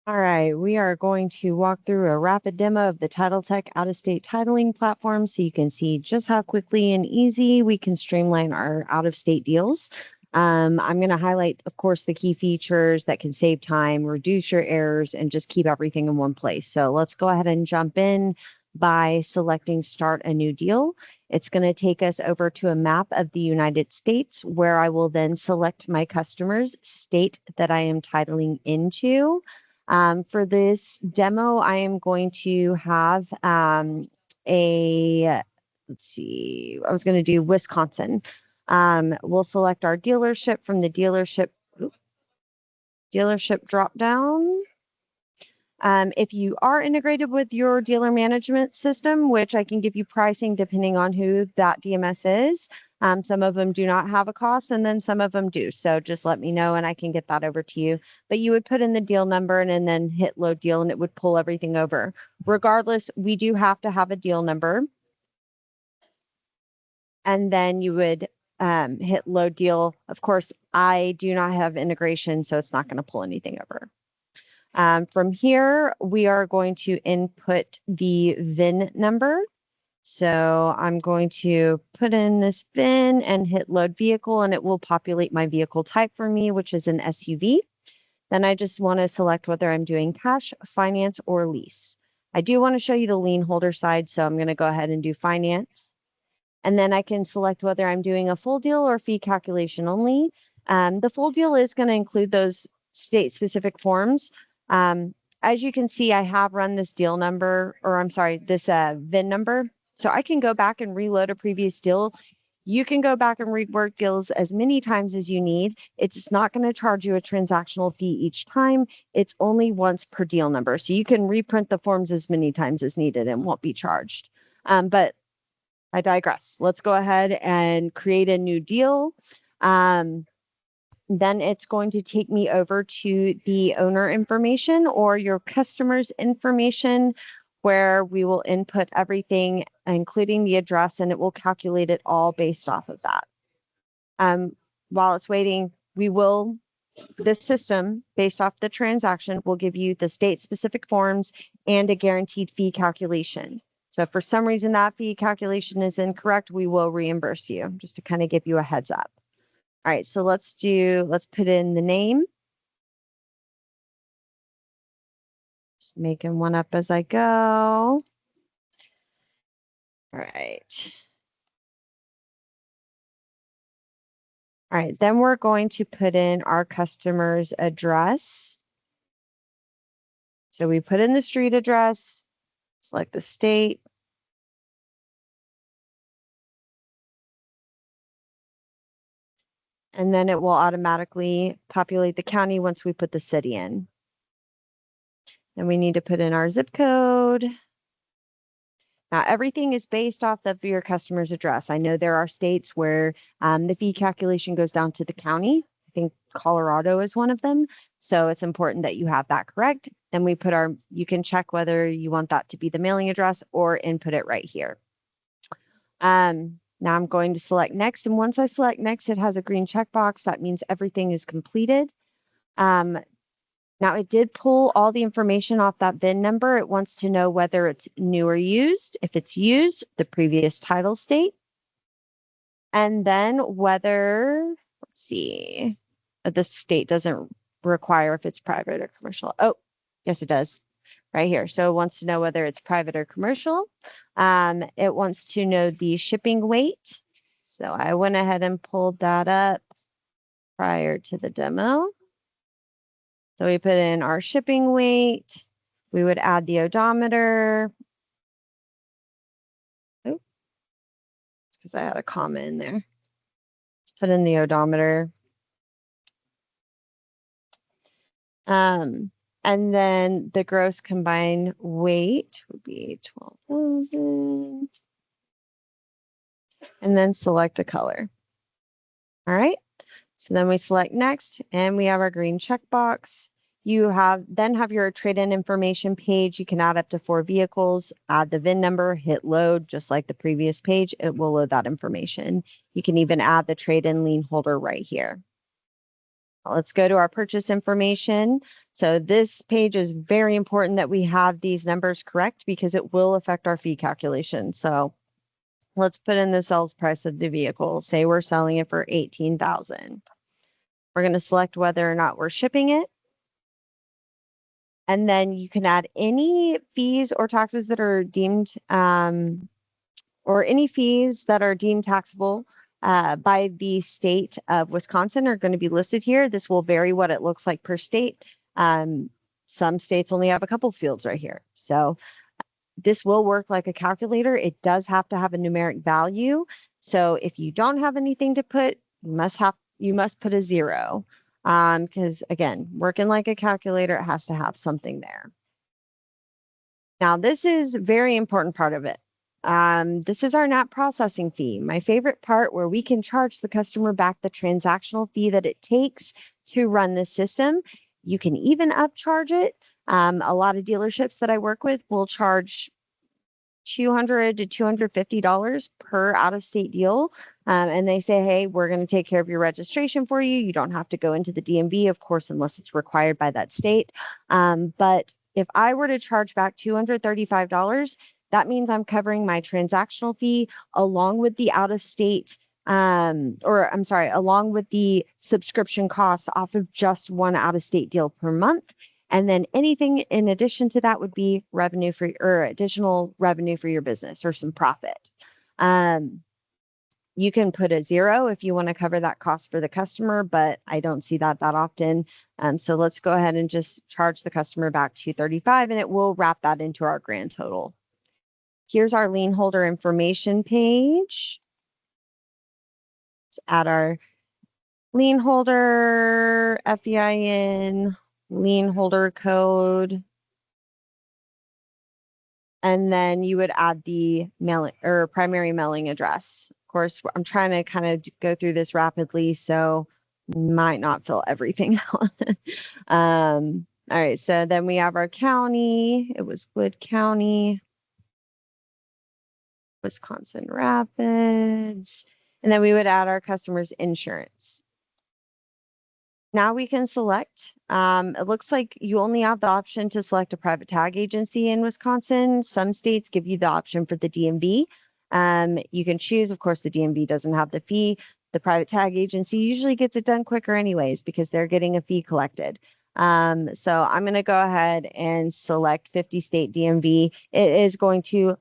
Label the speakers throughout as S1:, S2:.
S1: All right, we are going to walk through a rapid demo of the TitleTech out-of-state titling platform so you can see just how quickly and easy we can streamline our out-of-state deals. I'm going to highlight, of course, the key features that can save time, reduce your errors, and just keep everything in one place. So let's go ahead and jump in by selecting Start a New Deal. It's going to take us over to a map of the United States where I will then select my customer's state that I am titling into. For this demo, I am going to have let's see, I was going to do Wisconsin. We'll select our dealership from the dealership drop down. If you are integrated with your dealer management system, which I can give you pricing depending on who that DMS is, some of them do not have a cost and then some of them do. So just let me know and I can get that over to you. But you would put in the deal number and then hit load deal and it would pull everything over. Regardless, we do have to have a deal number. And then you would hit load deal. Of course, I do not have integration, so it's not going to pull anything over. From here, we are going to input the VIN number. So I'm going to put in this VIN and hit load vehicle, and it will populate my vehicle type for me, which is an SUV. Then I just want to select whether I'm doing cash, finance, or lease. I do want to show you the lien holder side, so I'm going to go ahead and do finance. And then I can select whether I'm doing a full deal or fee calculation only. The full deal is going to include those state-specific forms. As you can see, I have run this deal number, or I'm sorry, this VIN number. So I can go back and reload a previous deal. You can go back and rework deals as many times as you need. It's not going to charge you a transactional fee each time. It's only once per deal number. So you can reprint the forms as many times as needed and won't be charged. But I digress. Let's go ahead and create a new deal. Then it's going to take me over to the owner information or your customer's information where we will input everything, including the address, and it will calculate it all based off of that. While it's waiting, this system, based off the transaction, will give you the state-specific forms and a guaranteed fee calculation. So if for some reason that fee calculation is incorrect, we will reimburse you, just to kind of give you a heads up. All right, so let's put in the name. Just making one up as I go. All right. All right, then we're going to put in our customer's address. So we put in the street address, select the state. And then it will automatically populate the county once we put the city in. Then we need to put in our zip code. Now, everything is based off of your customer's address. I know there are states where the fee calculation goes down to the county. I think Colorado is one of them. So it's important that you have that correct. Then we put you can check whether you want that to be the mailing address or input it right here. Now I'm going to select next. And once I select next, it has a green checkbox. That means everything is completed. Now it did pull all the information off that VIN number. It wants to know whether it's new or used. If it's used, the previous title state. And then whether, let's see, the state doesn't require if it's private or commercial. Oh, yes, it does. Right here. So it wants to know whether it's private or commercial. It wants to know the shipping weight. So I went ahead and pulled that up prior to the demo. So we put in our shipping weight. We would add the odometer. Oh, because I had a comma in there. Let's put in the odometer. And then the gross combined weight would be 12,000. And then select a color. All right. So then we select next and we have our green checkbox. You then have your trade-in information page. You can add up to 4 vehicles, add the VIN number, hit load, just like the previous page. It will load that information. You can even add the trade-in lien holder right here. Let's go to our purchase information. So this page is very important that we have these numbers correct because it will affect our fee calculation. So let's put in the sales price of the vehicle. Say we're selling it for $18,000. We're going to select whether or not we're shipping it. And then you can add any fees or taxes that are deemed or any fees that are deemed taxable by the state of Wisconsin are going to be listed here. This will vary what it looks like per state. Some states only have a couple fields right here. So this will work like a calculator. It does have to have a numeric value. So if you don't have anything to put, you must put a 0. Because again, working like a calculator, it has to have something there. Now, this is a very important part of it. This is our NAP processing fee, my favorite part, where we can charge the customer back the transactional fee that it takes to run the system. You can even upcharge it. A lot of dealerships that I work with will charge $200 to $250 per out-of-state deal. And they say, hey, we're going to take care of your registration for you. You don't have to go into the DMV, of course, unless it's required by that state. But if I were to charge back $235, that means I'm covering my transactional fee along with the out-of-state, along with the subscription costs off of just one out-of-state deal per month. And then anything in addition to that would be revenue for or additional revenue for your business or some profit. You can put a 0 if you want to cover that cost for the customer, but I don't see that often. So let's go ahead and just charge the customer back $235, and it will wrap that into our grand total. Here's our lien holder information page. Let's add our lien holder, FEIN, lien holder code. And then you would add the mailing or primary mailing address. Of course, I'm trying to kind of go through this rapidly, so might not fill everything out. All right, so then we have our county. It was Wood County, Wisconsin Rapids. And then we would add our customer's insurance. Now we can select. It looks like you only have the option to select a private tag agency in Wisconsin. Some states give you the option for the DMV. You can choose, of course, the DMV doesn't have the fee. The private tag agency usually gets it done quicker anyways because they're getting a fee collected. So I'm going to go ahead and select 50 state DMV. It is going to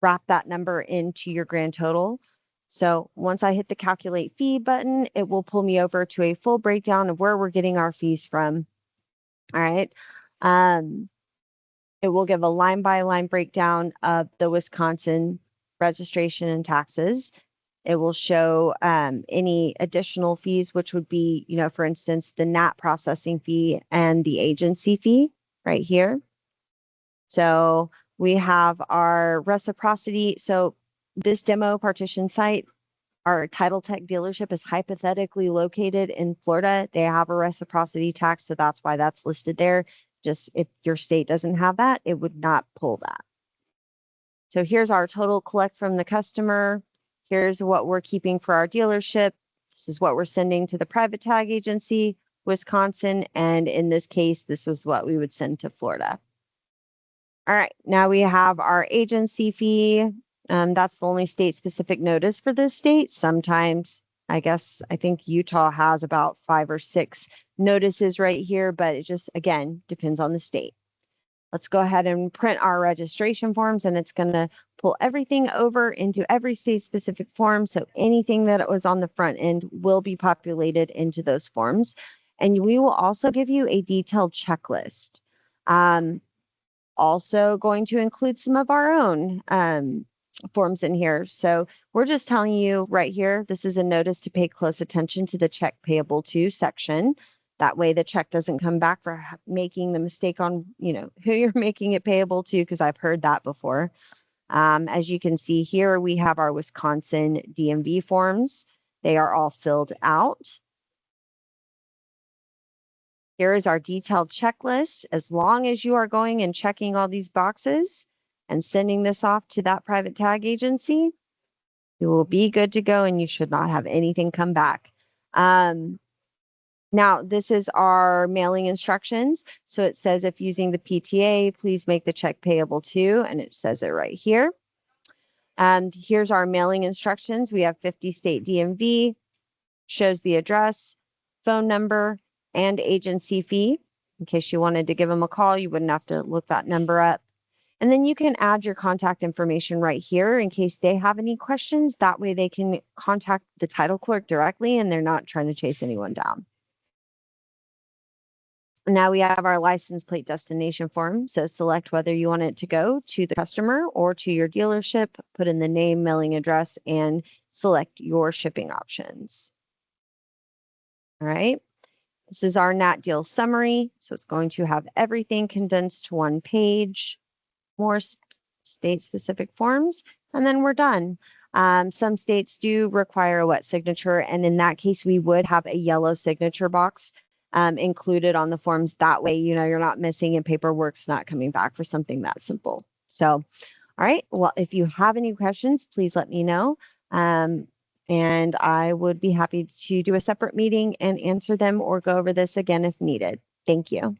S1: wrap that number into your grand total. So once I hit the calculate fee button, it will pull me over to a full breakdown of where we're getting our fees from. All right. It will give a line by line breakdown of the Wisconsin registration and taxes. It will show any additional fees, which would be, for instance, the NAP processing fee and the agency fee right here. So we have our reciprocity. So this demo partition site, our Title Tech dealership is hypothetically located in Florida. They have a reciprocity tax, so that's why that's listed there. Just if your state doesn't have that, it would not pull that. So here's our total collect from the customer. Here's what we're keeping for our dealership. This is what we're sending to the private tag agency, Wisconsin, and in this case, this was what we would send to Florida. All right, now we have our agency fee. That's the only state-specific notice for this state. Sometimes, I think Utah has about 5 or 6 notices right here, but it just, again, depends on the state. Let's go ahead and print our registration forms, and it's going to pull everything over into every state-specific form. So anything that was on the front end will be populated into those forms. And we will also give you a detailed checklist. Also going to include some of our own forms in here. So we're just telling you right here, this is a notice to pay close attention to the check payable to section. That way the check doesn't come back for making the mistake on, who you're making it payable to, because I've heard that before. As you can see here, we have our Wisconsin DMV forms. They are all filled out. Here is our detailed checklist. As long as you are going and checking all these boxes and sending this off to that private tag agency, you will be good to go and you should not have anything come back. Now, this is our mailing instructions. So it says if using the PTA, please make the check payable to, and it says it right here. Here's our mailing instructions. We have 50 state DMV, shows the address, phone number, and agency fee. In case you wanted to give them a call, you wouldn't have to look that number up. And then you can add your contact information right here in case they have any questions. That way they can contact the title clerk directly and they're not trying to chase anyone down. Now we have our license plate destination form. So select whether you want it to go to the customer or to your dealership, put in the name, mailing address, and select your shipping options. All right. This is our NAT deal summary. So it's going to have everything condensed to one page, more state-specific forms, and then we're done. Some states do require a wet signature, and in that case, we would have a yellow signature box included on the forms. That way, you're not missing and paperwork's not coming back for something that simple. So, all right. Well, if you have any questions, please let me know. And I would be happy to do a separate meeting and answer them or go over this again if needed. Thank you.